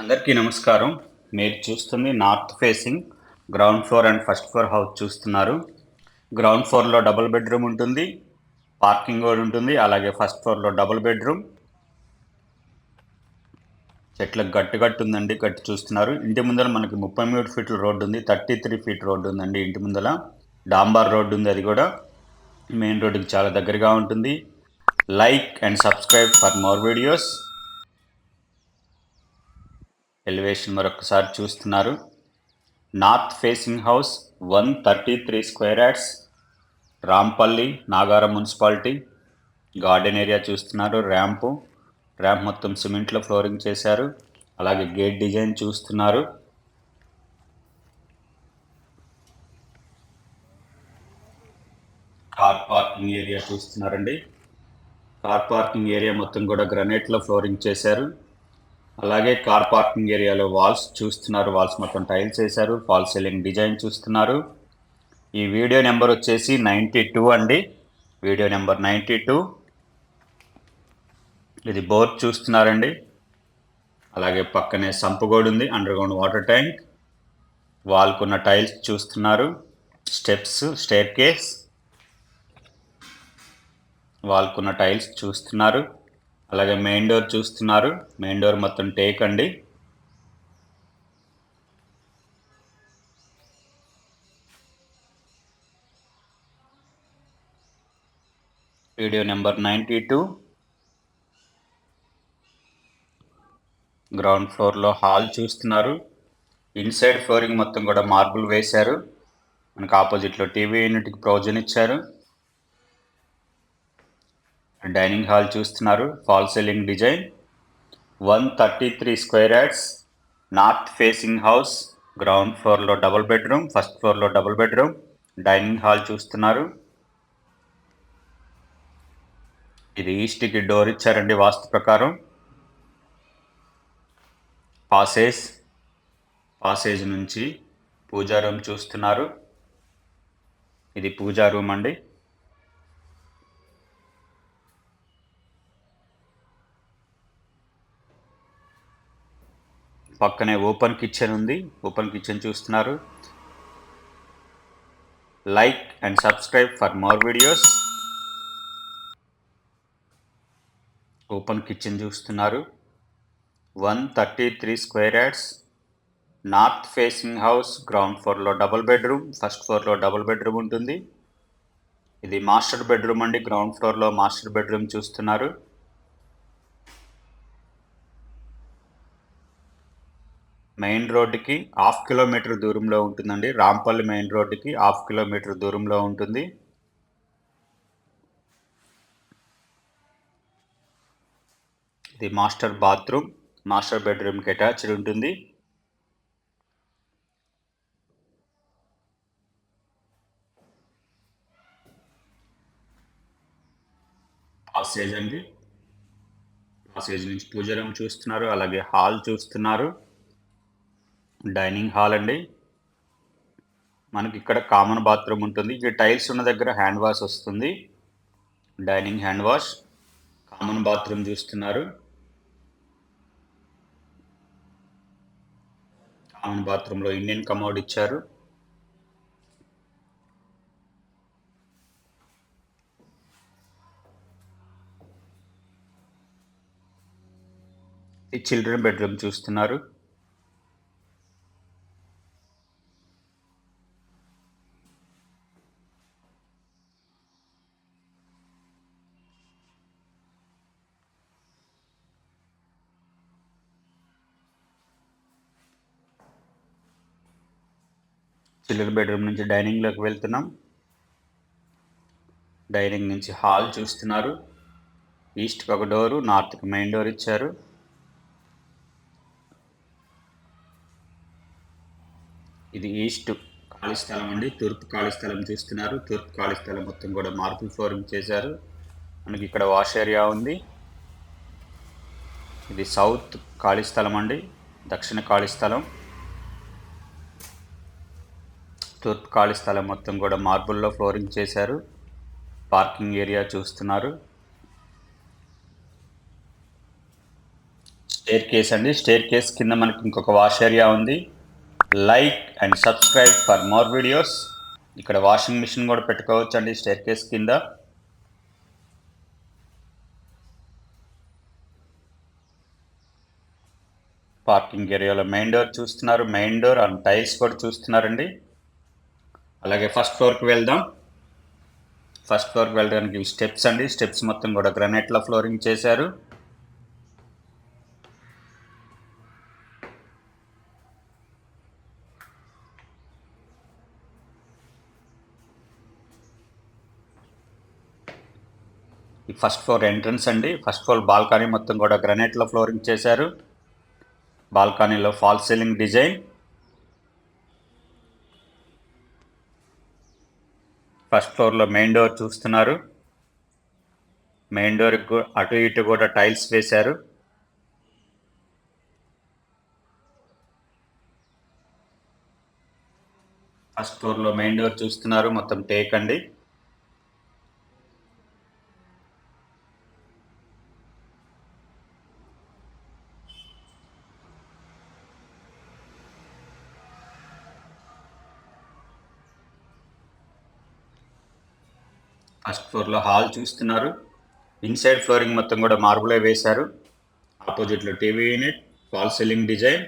అందరికీ నమస్కారం. మీరు చూస్తుంది north facing ground floor and first floor house చూస్తున్నారు. గ్రౌండ్ ఫ్లోర్లో డబుల్ బెడ్రూమ్ ఉంటుంది, పార్కింగ్ కూడా ఉంటుంది. అలాగే ఫస్ట్ ఫ్లోర్లో డబుల్ బెడ్రూమ్. చెట్లకు గట్టు ఉందండి, గట్టు చూస్తున్నారు. ఇంటి ముందర మనకి 33 ఫీట్ల రోడ్డు ఉంది, 33 ఫీట్ రోడ్డు ఉందండి. ఇంటి ముందర డాంబార్ రోడ్డు ఉంది, అది కూడా మెయిన్ రోడ్డుకి చాలా దగ్గరగా ఉంటుంది. Like and subscribe for more videos. Elevation మరొకసారి చూస్తున్నారు. North facing house 133 square yards, Rampalli, Nagaram municipality. Garden area చూస్తున్నారు. ర్యాంప్ మొత్తం సిమెంట్లో ఫ్లోరింగ్ చేశారు. అలాగే గేట్ డిజైన్ చూస్తున్నారు. కార్ పార్కింగ్ ఏరియా చూస్తున్నారండి. కార్ పార్కింగ్ ఏరియా మొత్తం కూడా గ్రనైట్లో ఫ్లోరింగ్ చేశారు. అలాగే కార్ పార్కింగ్ ఏరియాలో వాల్స్ చూస్తున్నారు. వాల్స్ మొత్తం టైల్స్ వేశారు. ఫాల్ సీలింగ్ డిజైన్ చూస్తున్నారు. ఈ వీడియో నెంబర్ వచ్చేసి 92 అండి. Video number 92. ఇది బోర్ చూస్తున్నారండి. అలాగే పక్కనే సంపు కూడా ఉంది, అండర్ గ్రౌండ్ వాటర్ ట్యాంక్. వాల్కున్న టైల్స్ చూస్తున్నారు. స్టెప్స్, స్టేర్ కేస్, వాల్కున్న టైల్స్ చూస్తున్నారు. అలాగే మెయిన్ డోర్ చూస్తున్నారు. మెయిన్ డోర్ మొత్తం టేక్ అండి. Video number 92. గ్రౌండ్ ఫ్లోర్లో హాల్ చూస్తున్నారు. ఇన్సైడ్ ఫ్లోరింగ్ మొత్తం కూడా మార్బుల్ వేశారు. మనకు ఆపోజిట్లో టీవీ యూనిట్కి ప్రొవిజన్ ఇచ్చారు. డైనింగ్ హాల్ చూస్తున్నారు. Fall ceiling design. 133 square yards, north facing house. Ground ఫ్లోర్లో డబుల్ బెడ్రూమ్, ఫస్ట్ ఫ్లోర్లో డబుల్ బెడ్రూమ్. డైనింగ్ హాల్ చూస్తున్నారు. ఇది ఈస్ట్కి డోర్ ఇచ్చారండి వాస్తు ప్రకారం. పాసేజ్ నుంచి పూజా రూమ్ చూస్తున్నారు. ఇది పూజా రూమ్ అండి. పక్కనే ఓపెన్ కిచెన్ ఉంది. ఓపెన్ కిచెన్ చూస్తున్నారు. Like and subscribe for more videos. Open kitchen చూస్తున్నారు. 133 square yards, north facing house. Ground ఫ్లోర్లో డబుల్ బెడ్రూమ్, ఫస్ట్ ఫ్లోర్లో డబుల్ బెడ్రూమ్ ఉంటుంది. ఇది మాస్టర్ బెడ్రూమ్ అండి. గ్రౌండ్ ఫ్లోర్లో మాస్టర్ బెడ్రూమ్ చూస్తున్నారు. మెయిన్ రోడ్డుకి 1/2 కిలోమీటర్ దూరంలో ఉంటుందండి. రాంపల్లి మెయిన్ రోడ్డుకి 1/2 కిలోమీటర్ దూరంలో ఉంటుంది. ఇది మాస్టర్ బాత్రూమ్. మాస్టర్ బెడ్రూమ్కి అటాచ్డ్ ఉంటుంది. పాసేజ్ అండి. పాసేజ్ నుంచి పూజ రూమ్ చూస్తున్నారు. అలాగే హాల్ చూస్తున్నారు. డైనింగ్ హాల్ అండి. మనకి ఇక్కడ కామన్ బాత్రూమ్ ఉంటుంది. ఇక్కడ టైల్స్ ఉన్న దగ్గర హ్యాండ్ వాష్ వస్తుంది. Dining hand wash. Common bathroom చూస్తున్నారు. కామన్ బాత్రూంలో ఇండియన్ కమోడ్ ఇచ్చారు. ఈ చిల్డ్రన్ బెడ్రూమ్ చూస్తున్నారు. చిల్డ్రన్ బెడ్రూమ్ నుంచి డైనింగ్లోకి వెళ్తున్నాం. డైనింగ్ నుంచి హాల్ చూస్తున్నారు. ఈస్ట్కి ఒక డోరు, నార్త్కి మెయిన్ డోర్ ఇచ్చారు. ఇది ఈస్ట్ ఖాళీ స్థలం అండి. తూర్పు ఖాళీ స్థలం చూస్తున్నారు. తూర్పు ఖాళీ స్థలం మొత్తం కూడా మార్బుల్ ఫ్లోరింగ్ చేశారు. మనకి ఇక్కడ వాష్ ఏరియా ఉంది. ఇది సౌత్ ఖాళీ స్థలం అండి. దక్షిణ ఖాళీ స్థలం. తూర్పు ఖాళీ స్థలం మొత్తం కూడా మార్బుల్లో ఫ్లోరింగ్ చేశారు. పార్కింగ్ ఏరియా చూస్తున్నారు. స్టేర్ కేస్ అండి. స్టేర్ కేస్ కింద మనకి ఇంకొక వాష్ ఏరియా ఉంది. Like and subscribe for more videos. ఇక్కడ వాషింగ్ మిషన్ కూడా పెట్టుకోవచ్చు అండి స్టేర్ కేస్ కింద. పార్కింగ్ ఏరియాలో మెయిన్ డోర్ చూస్తున్నారు. మెయిన్ డోర్ అండ్ టైల్స్ కూడా చూస్తున్నారండి. అలాగే ఫస్ట్ ఫ్లోర్కి వెళ్దాం. ఫస్ట్ ఫ్లోర్కి వెళ్ళడానికి స్టెప్స్ అండి. స్టెప్స్ మొత్తం కూడా గ్రానైట్లో ఫ్లోరింగ్ చేశారు. ఈ ఫస్ట్ ఫ్లోర్ ఎంట్రన్స్ అండి. ఫస్ట్ ఫ్లోర్ బాల్కనీ మొత్తం కూడా గ్రానైట్లో ఫ్లోరింగ్ చేశారు. బాల్కనీలో ఫాల్ సీలింగ్ డిజైన్. ఫస్ట్ ఫ్లోర్లో మెయిన్ డోర్ చూస్తున్నారు. మెయిన్ డోర్ అటు ఇటు కూడా టైల్స్ వేశారు. ఫస్ట్ ఫ్లోర్లో మెయిన్ డోర్ చూస్తున్నారు. మొత్తం టేక్ అండి. ఫస్ట్ ఫ్లోర్లో హాల్ చూస్తున్నారు. ఇన్సైడ్ ఫ్లోరింగ్ మొత్తం కూడా మార్బులే వేశారు. ఆపోజిట్లో TV unit, fall ceiling design.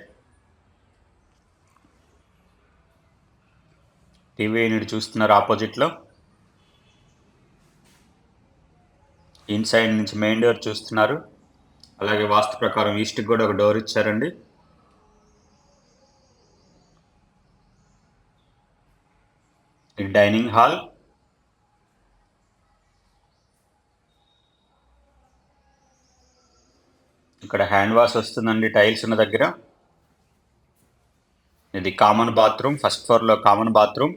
TV unit చూస్తున్నారు ఆపోజిట్లో. ఇన్సైడ్ నుంచి మెయిన్ డోర్ చూస్తున్నారు. అలాగే వాస్తు ప్రకారం ఈస్ట్కి కూడా ఒక డోర్ ఇచ్చారండి. ఇది డైనింగ్ హాల్. ఇక్కడ హ్యాండ్ వాష్ వస్తుందండి టైల్స్ ఉన్న దగ్గర. ఇది కామన్ బాత్రూమ్. ఫస్ట్ ఫ్లోర్లో కామన్ బాత్రూమ్.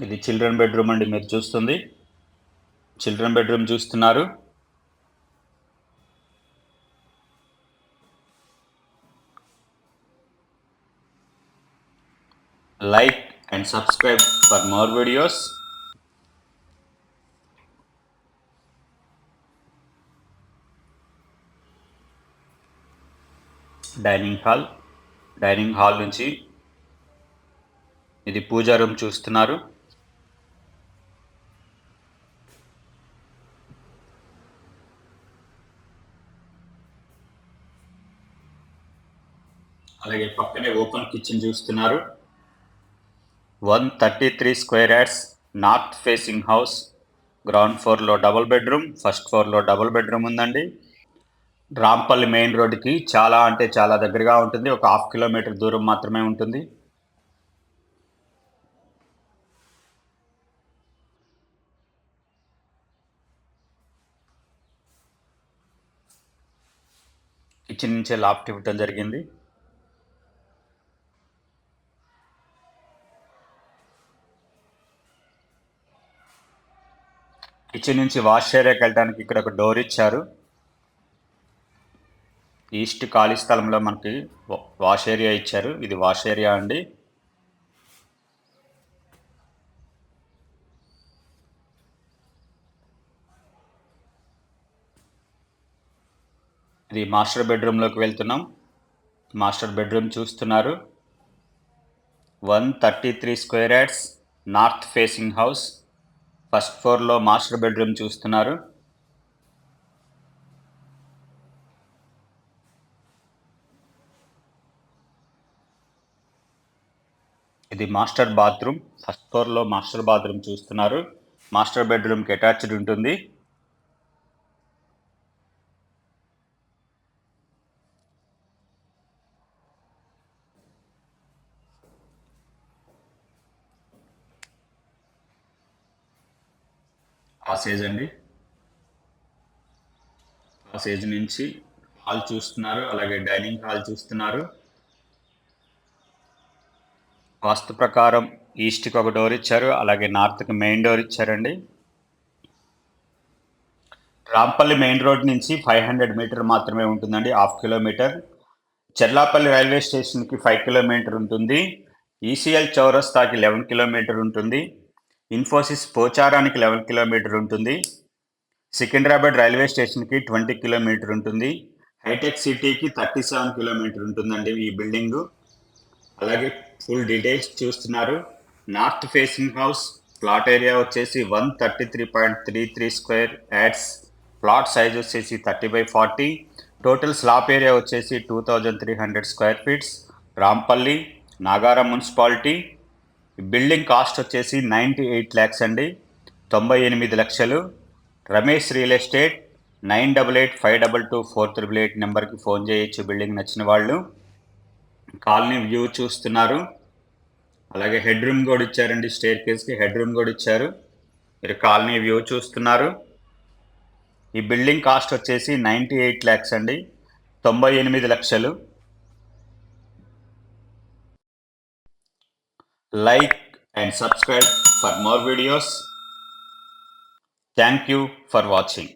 ఇది చిల్డ్రన్ బెడ్రూమ్ అండి మీరు చూస్తుంది. చిల్డ్రన్ బెడ్రూమ్ చూస్తున్నారు. Like and subscribe for more videos. Dining hall. Dining hall నుంచి ఇది పూజా రూమ్ చూస్తున్నారు. అలాగే పక్కనే ఓపెన్ కిచెన్ చూస్తున్నారు. 133 square yards north facing house. Ground ఫ్లోర్లో డబుల్ బెడ్రూమ్, ఫస్ట్ ఫ్లోర్లో డబుల్ బెడ్రూమ్ ఉందండి. రాంపల్లి మెయిన్ రోడ్డుకి చాలా అంటే చాలా దగ్గరగా ఉంటుంది. ఒక 1/2 కిలోమీటర్ దూరం మాత్రమే ఉంటుంది. కిచెన్ నుంచే లాఫ్ట్ ఇవ్వటం జరిగింది. కిచెన్ నుంచి వాష్ ఏరియాకి వెళ్ళడానికి ఇక్కడ ఒక డోర్ ఇచ్చారు. ఈస్ట్ ఖాళీ స్థలంలో మనకి వాష్ ఏరియా ఇచ్చారు. ఇది వాష్ ఏరియా అండి. ఇది మాస్టర్ బెడ్రూమ్లోకి వెళ్తున్నాం. మాస్టర్ బెడ్రూమ్ చూస్తున్నారు. 133 square yards north facing house. First ఫ్లోర్లో మాస్టర్ బెడ్రూమ్ చూస్తున్నారు. ఇది మాస్టర్ బాత్రూమ్. ఫస్ట్ ఫ్లోర్లో మాస్టర్ బాత్రూమ్ చూస్తున్నారు. మాస్టర్ బెడ్రూమ్కి అటాచ్డ్ ఉంటుంది. పాసేజ్ అండి. పాసేజ్ నుంచి హాల్ చూస్తున్నారు. అలాగే డైనింగ్ హాల్ చూస్తున్నారు. వాస్తు ప్రకారం ఈస్ట్కి ఒక డోర్ ఇచ్చారు. అలాగే నార్త్కి మెయిన్ డోర్ ఇచ్చారండి. రాంపల్లి మెయిన్ రోడ్ నుంచి 500 మీటర్ మాత్రమే ఉంటుందండి. 1/2 కిలోమీటర్. చెర్లాపల్లి రైల్వే స్టేషన్కి 5 కిలోమీటర్ ఉంటుంది. ఈసీఎల్ చౌరస్తాకి 11 కిలోమీటర్ ఉంటుంది. ఇన్ఫోసిస్ పోచారానికి 11 కిలోమీటర్ ఉంటుంది. సికింద్రాబాద్ రైల్వే స్టేషన్కి 20 కిలోమీటర్ ఉంటుంది. హైటెక్ సిటీకి 37 కిలోమీటర్ ఉంటుందండి ఈ బిల్డింగు. అలాగే ఫుల్ డీటెయిల్స్ చూస్తున్నారు. North facing house, plot area వచ్చేసి 133.33 స్క్వేర్ యాడ్స్, ప్లాట్ సైజ్ వచ్చేసి 30/40, టోటల్ స్లాప్ ఏరియా వచ్చేసి 2300 square feets, Rampalli, Nagaram municipality. Building cost వచ్చేసి 98 lakhs అండి, 98 లక్షలు. రమేష్ రియల్ ఎస్టేట్ 9885224888 నెంబర్కి ఫోన్ చేయొచ్చు బిల్డింగ్ నచ్చిన వాళ్ళు. కాలనీ వ్యూ చూస్తున్నారు. అలాగే హెడ్ రూమ్ కూడా ఇచ్చారండి, స్టేర్ కేస్కి హెడ్ రూమ్ కూడా ఇచ్చారు. మీరు కాలనీ వ్యూ చూస్తున్నారు. ఈ బిల్డింగ్ కాస్ట్ వచ్చేసి 98 lakhs అండి, 98 లక్షలు. Like and subscribe for more videos. Thank you for watching.